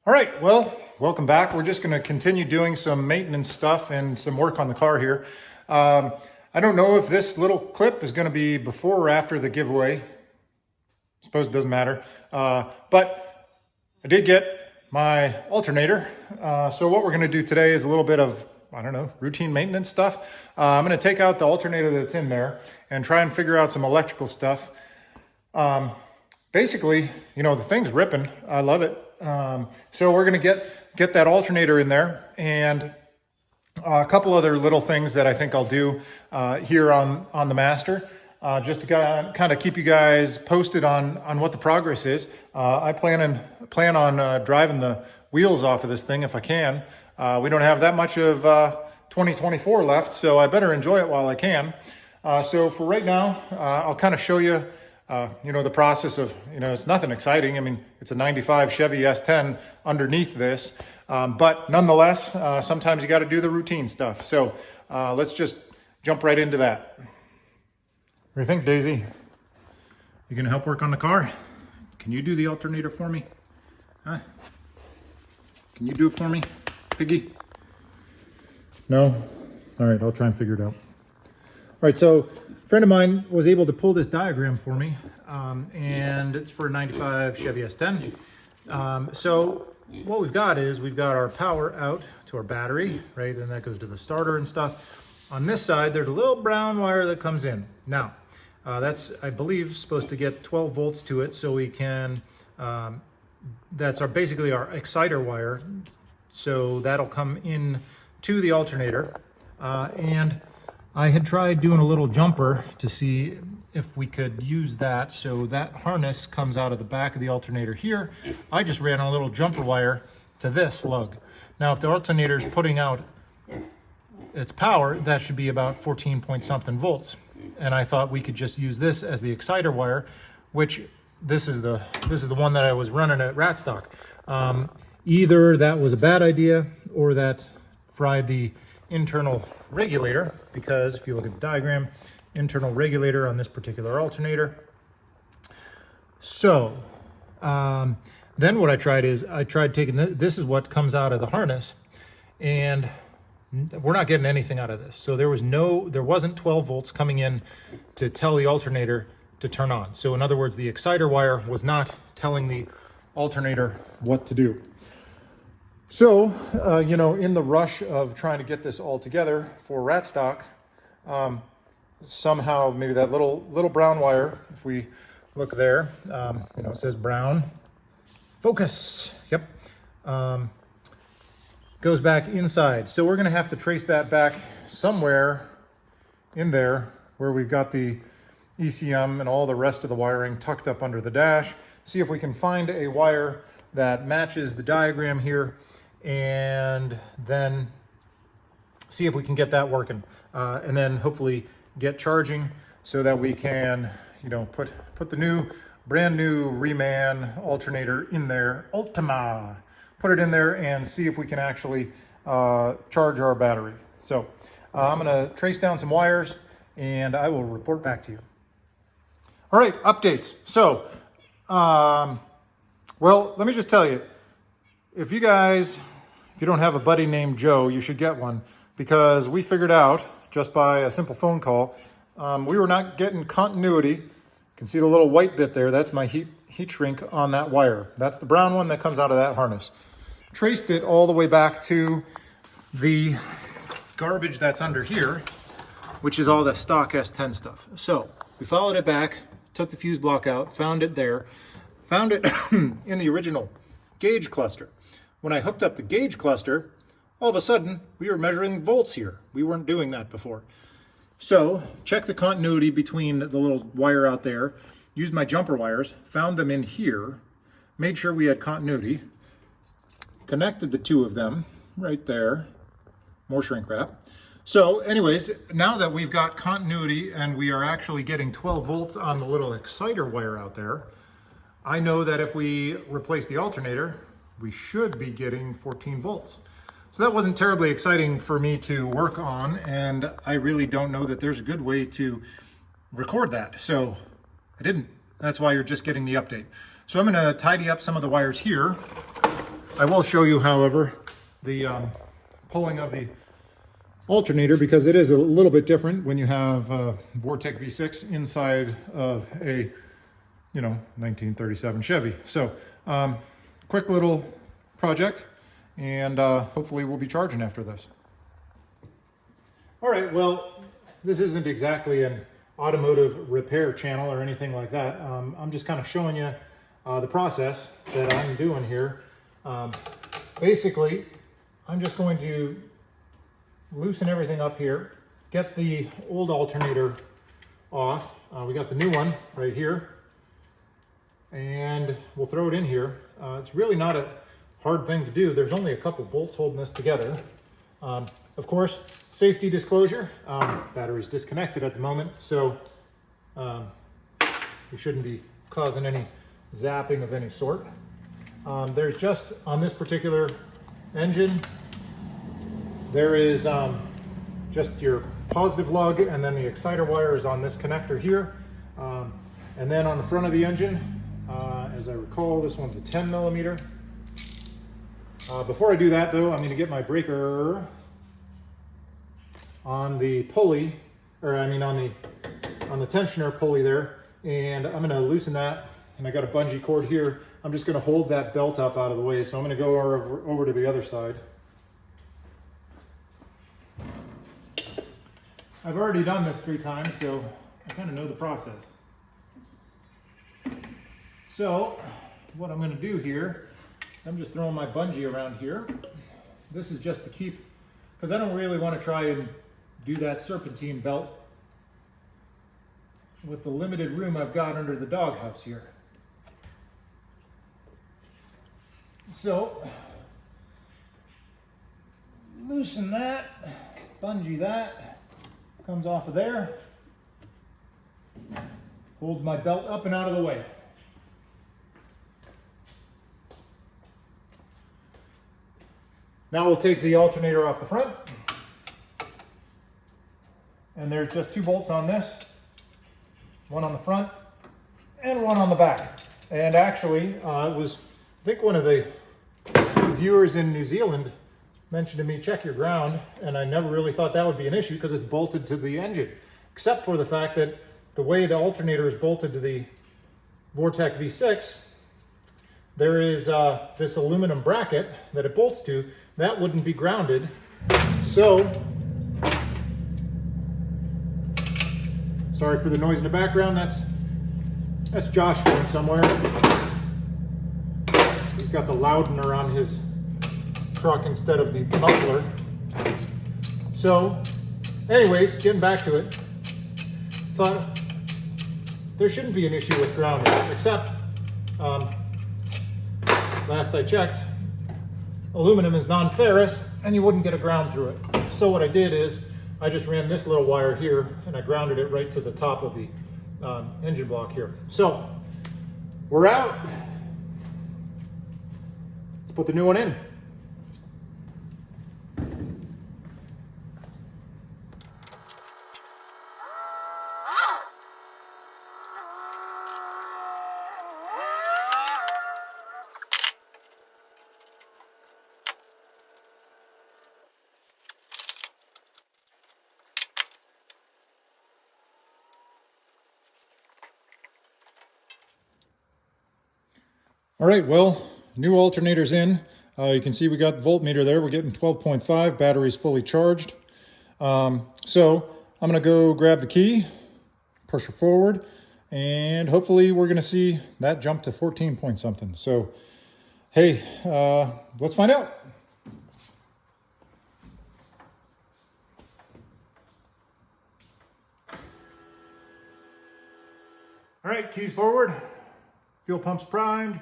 All right, well, welcome back. We're just going to continue doing some maintenance stuff and some work on the car here. I don't know if this little clip is going to be before or after the giveaway. I suppose it doesn't matter. But I did get my alternator. So what we're going to do today is a little bit of, I don't know, routine maintenance stuff. I'm going to take out the alternator that's in there and try and figure out some electrical stuff. Basically, you know, the thing's ripping. I love it. So we're going to get that alternator in there, and a couple other little things that I think I'll do here on the Master, just to kind of keep you guys posted on what the progress is. I plan on driving the wheels off of this thing if I can. We don't have that much of 2024 left, so I better enjoy it while I can. So for right now, I'll kind of show you you know, the process of, you know, it's nothing exciting. I mean, it's a 95 Chevy S10 underneath this, but nonetheless, sometimes you got to do the routine stuff. So let's just jump right into that. What do you think, Daisy? You gonna help work on the car? Can you do the alternator for me? Huh? Can you do it for me, Piggy? No? All right, I'll try and figure it out. All right, so a friend of mine was able to pull this diagram for me, and it's for a 95 Chevy S10. So what we've got is we've got our power out to our battery, right? And that goes to the starter and stuff. On this side, there's a little brown wire that comes in. Now, that's, I believe, supposed to get 12 volts to it, so we can, that's basically our exciter wire. So that'll come in to the alternator, and I had tried doing a little jumper to see if we could use that. So that harness comes out of the back of the alternator here. I just ran a little jumper wire to this lug. Now, if the alternator is putting out its power, that should be about 14 point something volts. And I thought we could just use this as the exciter wire, which this is the one that I was running at Ratstock. Either that was a bad idea or that fried the internal regulator, because if you look at the diagram, internal regulator on this particular alternator. So then what I tried is I tried taking this is what comes out of the harness, and we're not getting anything out of this. So there wasn't 12 volts coming in to tell the alternator to turn on. So in other words, the exciter wire was not telling the alternator what to do. So, you know, in the rush of trying to get this all together for Ratstock, somehow maybe that little brown wire, if we look there, you know, it says brown, focus, yep, goes back inside. So we're going to have to trace that back somewhere in there where we've got the ECM and all the rest of the wiring tucked up under the dash. See if we can find a wire that matches the diagram here, and then see if we can get that working, and then hopefully get charging so that we can, you know, put the brand new Reman alternator in there, Ultima, put it in there and see if we can actually charge our battery. So I'm gonna trace down some wires and I will report back to you. All right, updates. So, well, let me just tell you, if you don't have a buddy named Joe, you should get one, because we figured out just by a simple phone call, we were not getting continuity. You can see the little white bit there. That's my heat shrink on that wire. That's the brown one that comes out of that harness. Traced it all the way back to the garbage that's under here, which is all the stock S10 stuff. So we followed it back, took the fuse block out, found it there, found it in the original gauge cluster. When I hooked up the gauge cluster, all of a sudden we were measuring volts here. We weren't doing that before. So check the continuity between the little wire out there, used my jumper wires, found them in here, made sure we had continuity, connected the two of them right there, more shrink wrap. So anyways, now that we've got continuity and we are actually getting 12 volts on the little exciter wire out there, I know that if we replace the alternator, we should be getting 14 volts. So that wasn't terribly exciting for me to work on, and I really don't know that there's a good way to record that. So I didn't. That's why you're just getting the update. So I'm gonna tidy up some of the wires here I will show you, however, the pulling of the alternator, because it is a little bit different when you have Vortec V6 inside of a 1937 Chevy. So quick little project, and hopefully we'll be charging after this. All right, well, this isn't exactly an automotive repair channel or anything like that. I'm just kind of showing you the process that I'm doing here. Basically, I'm just going to loosen everything up here, get the old alternator off. We got the new one right here, and we'll throw it in here. It's really not a hard thing to do. There's only a couple bolts holding this together. Of course, safety disclosure, battery's disconnected at the moment, so we shouldn't be causing any zapping of any sort. There's just, on this particular engine, there is just your positive lug, and then the exciter wire is on this connector here. And then on the front of the engine, as I recall, this one's a 10 millimeter. Before I do that though, I'm going to get my breaker on the pulley, or I mean on the tensioner pulley there, and I'm going to loosen that. And I got a bungee cord here. I'm just going to hold that belt up out of the way. So I'm going to go over to the other side. I've already done this 3 times, so I kind of know the process. So what I'm going to do here, I'm just throwing my bungee around here. This is just to keep, because I don't really want to try and do that serpentine belt with the limited room I've got under the doghouse here. So loosen that, bungee that, comes off of there, holds my belt up and out of the way. Now we'll take the alternator off the front, and there's just 2 bolts on this, one on the front and one on the back. And actually, it was, I think one of the viewers in New Zealand mentioned to me, check your ground, and I never really thought that would be an issue because it's bolted to the engine, except for the fact that the way the alternator is bolted to the Vortec V6, there is this aluminum bracket that it bolts to. That wouldn't be grounded. So, sorry for the noise in the background, that's Josh going somewhere. He's got the Loudener on his truck instead of the muffler. So, anyways, getting back to it, thought there shouldn't be an issue with grounding, except last I checked, aluminum is non-ferrous and you wouldn't get a ground through it. So what I did is I just ran this little wire here and I grounded it right to the top of the engine block here. So we're out. Let's put the new one in. All right, well, new alternator's in. You can see we got the voltmeter there. We're getting 12.5, battery's fully charged. So I'm gonna go grab the key, push her forward, and hopefully we're gonna see that jump to 14 point something. So, hey, let's find out. All right, keys forward, fuel pump's primed.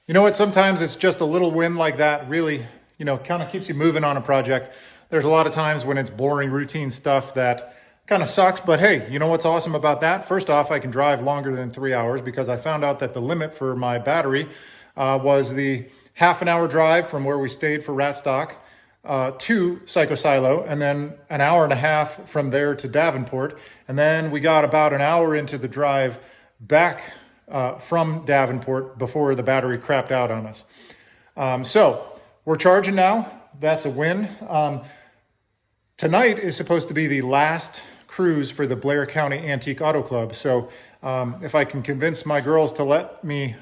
You know what, sometimes it's just a little win like that really, kind of keeps you moving on a project. There's a lot of times when it's boring routine stuff that kind of sucks, but hey, you know what's awesome about that? First off, I can drive longer than 3 hours because I found out that the limit for my battery was the half an hour drive from where we stayed for Ratstock to Psycho Silo, and then an hour and a half from there to Davenport. And then we got about an hour into the drive back from Davenport before the battery crapped out on us. So we're charging now. That's a win. Tonight is supposed to be the last cruise for the Blair County Antique Auto Club. So if I can convince my girls to let me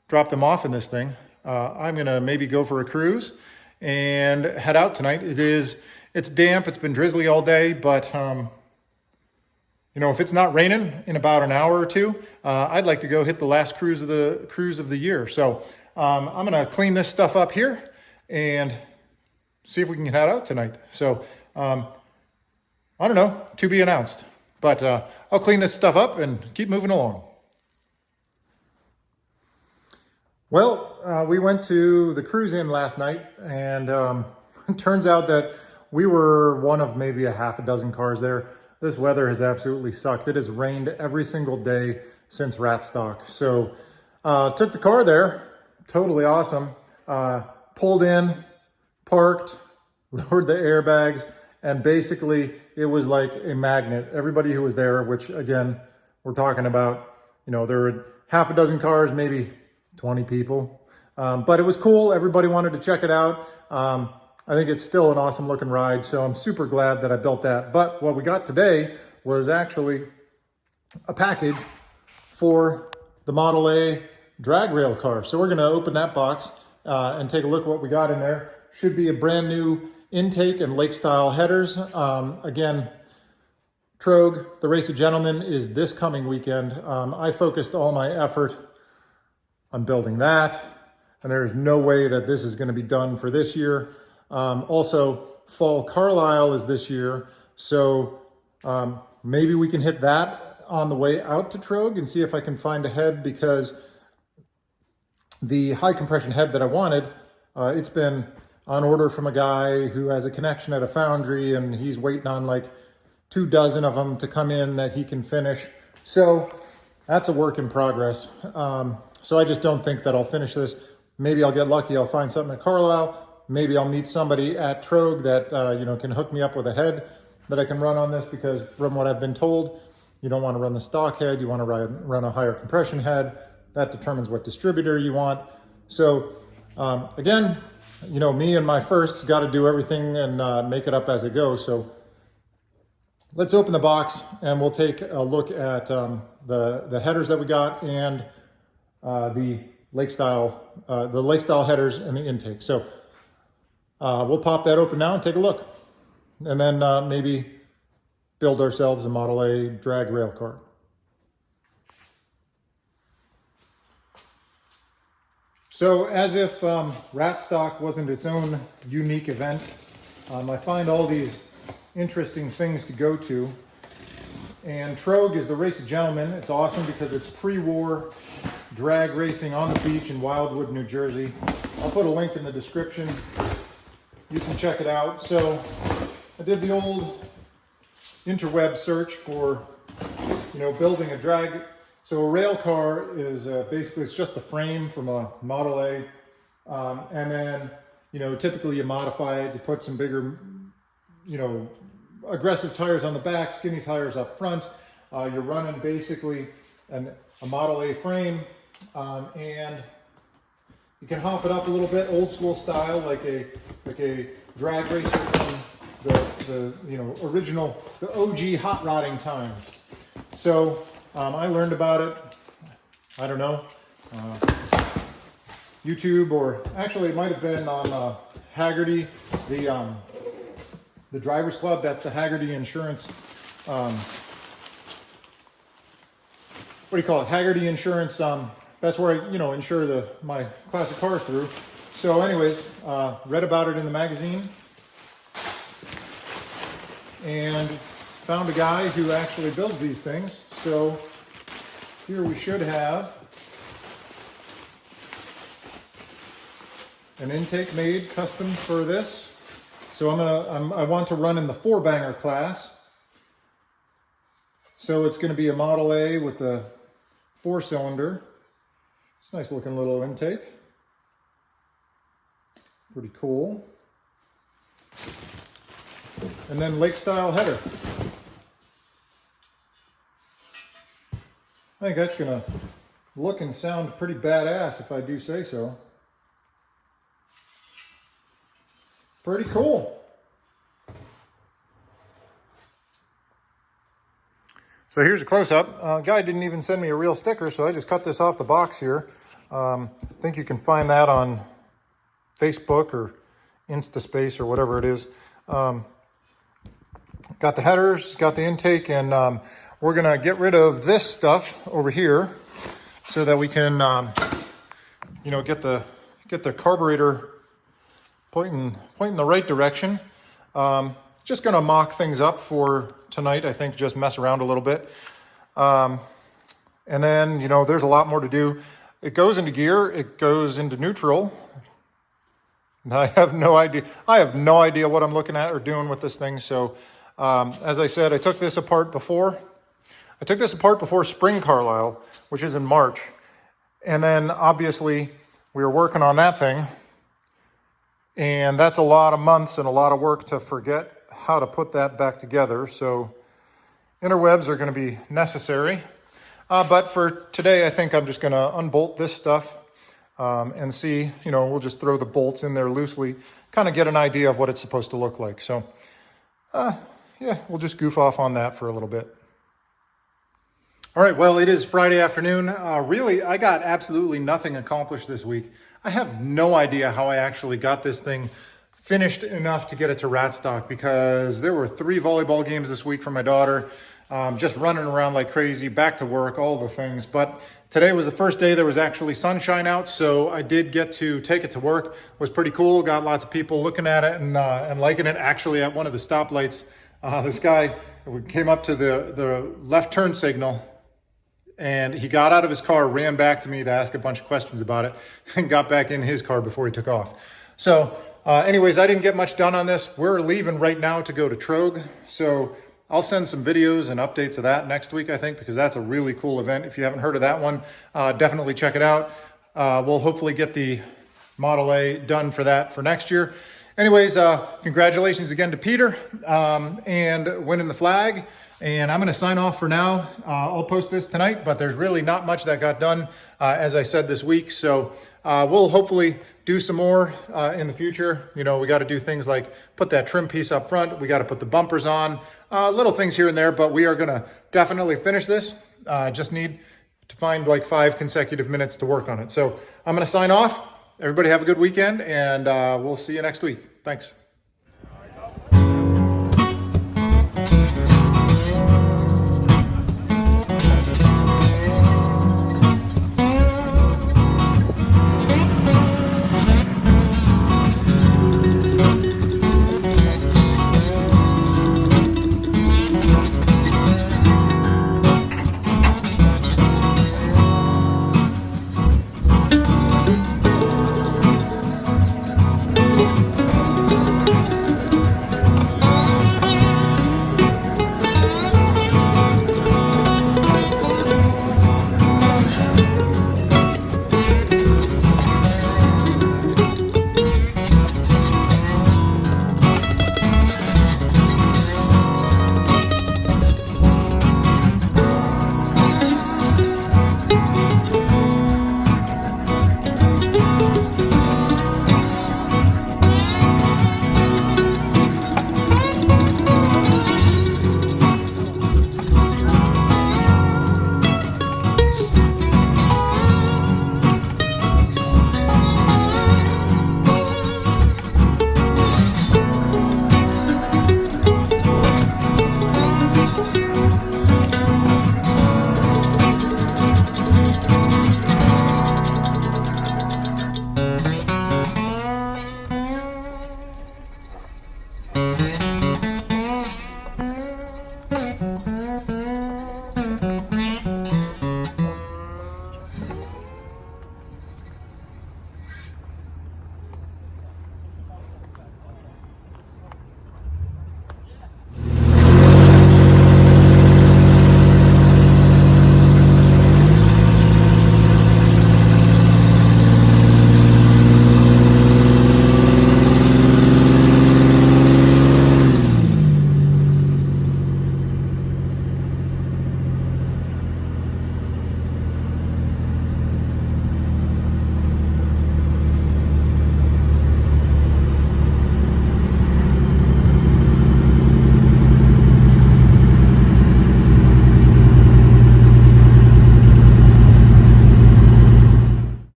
drop them off in this thing, I'm gonna maybe go for a cruise and head out tonight. It's damp, it's been drizzly all day, but you know, if it's not raining in about an hour or two, I'd like to go hit the last cruise of the year. So I'm gonna clean this stuff up here and see if we can head out tonight. So I don't know, to be announced, but I'll clean this stuff up and keep moving along. Well, we went to the cruise inn last night, and it turns out that we were one of maybe a half a dozen cars there. This weather has absolutely sucked. It has rained every single day since Ratstock. So took the car there, totally awesome. Pulled in, parked, lowered the airbags, and basically it was like a magnet. Everybody who was there, which again, we're talking about, you know, there were half a dozen cars, maybe 20 people. But it was cool. Everybody wanted to check it out. I think it's still an awesome looking ride. So I'm super glad that I built that. But what we got today was actually a package for the Model A drag rail car. So we're gonna open that box and take a look at what we got in there. Should be a brand new intake and lake style headers. Again, TROG, the Race of Gentlemen, is this coming weekend. I focused all my effort on building that, and there's no way that this is going to be done for this year. Also, Fall Carlisle is this year, so maybe we can hit that on the way out to TROG and see if I can find a head, because the high compression head that I wanted, it's been on order from a guy who has a connection at a foundry, and he's waiting on like 2 dozen of them to come in that he can finish. So that's a work in progress. So I just don't think that I'll finish this. Maybe I'll get lucky, I'll find something at Carlisle. Maybe I'll meet somebody at TROG that you know, can hook me up with a head that I can run on this, because from what I've been told, you don't want to run the stock head, you want to run a higher compression head. That determines what distributor you want. So again, you know, me and my firsts got to do everything and make it up as it goes. So let's open the box and we'll take a look at the headers that we got and the lake style headers and the intake. So we'll pop that open now and take a look, and then maybe build ourselves a Model A drag rail car. So as if Ratstock wasn't its own unique event, I find all these interesting things to go to. And TROG is the Race of Gentlemen. It's awesome because it's pre-war drag racing on the beach in Wildwood, New Jersey. I'll put a link in the description. You can check it out. So I did the old interweb search for, you know, building a drag. So a rail car is basically, it's just the frame from a Model A. And then, you know, typically you modify it, you put some bigger, you know, aggressive tires on the back, skinny tires up front. You're running basically a Model A frame, and you can hop it up a little bit, old school style, like a drag racer from the you know, original, the OG hot rodding times. So I learned about it, I don't know, YouTube, or actually it might have been on Haggerty, the Drivers Club. That's the Haggerty Insurance, what do you call it? Haggerty Insurance. That's where I, you know, insure my classic cars through. So anyways, read about it in the magazine and found a guy who actually builds these things. So here we should have an intake made custom for this. So I want to run in the 4-banger class. So it's going to be a Model A with the 4-cylinder. It's a nice looking little intake. Pretty cool. And then lake style header. I think that's going to look and sound pretty badass if I do say so. Pretty cool. So here's a close-up. Guy didn't even send me a real sticker, so I just cut this off the box here. I think you can find that on Facebook or InstaSpace or whatever it is. Got the headers, got the intake, and we're gonna get rid of this stuff over here so that we can, you know, get the carburetor pointing the right direction. Just gonna mock things up for tonight. I think just mess around a little bit. And then, you know, there's a lot more to do. It goes into gear, it goes into neutral. And I have no idea. I have no idea what I'm looking at or doing with this thing. So, as I said, I took this apart before. I took this apart before Spring Carlisle, which is in March. And then obviously we were working on that thing. And that's a lot of months and a lot of work to forget how to put that back together. So interwebs are going to be necessary. But for today, I think I'm just going to unbolt this stuff and see, you know, we'll just throw the bolts in there loosely, kind of get an idea of what it's supposed to look like. So, yeah, we'll just goof off on that for a little bit. All right, well, it is Friday afternoon. Really, I got absolutely nothing accomplished this week. I have no idea how I actually got this thing finished enough to get it to rat stock, because there were 3 volleyball games this week for my daughter, just running around like crazy, back to work, all the things. But today was the first day there was actually sunshine out, so I did get to take it to work. It was pretty cool, got lots of people looking at it and liking it. Actually, at one of the stoplights, this guy came up to the left turn signal, and he got out of his car, ran back to me to ask a bunch of questions about it, and got back in his car before he took off. So anyways, I didn't get much done on this. We're leaving right now to go to TROG. So I'll send some videos and updates of that next week, I think, because that's a really cool event. If you haven't heard of that one, definitely check it out. We'll hopefully get the Model A done for that for next year. Anyways, congratulations again to Peter and winning the flag. And I'm going to sign off for now. I'll post this tonight, but there's really not much that got done, as I said, this week. So we'll hopefully do some more in the future. You know, we got to do things like put that trim piece up front. We got to put the bumpers on, little things here and there, but we are going to definitely finish this. Just need to find like 5 consecutive minutes to work on it. So I'm going to sign off. Everybody have a good weekend, and we'll see you next week. Thanks.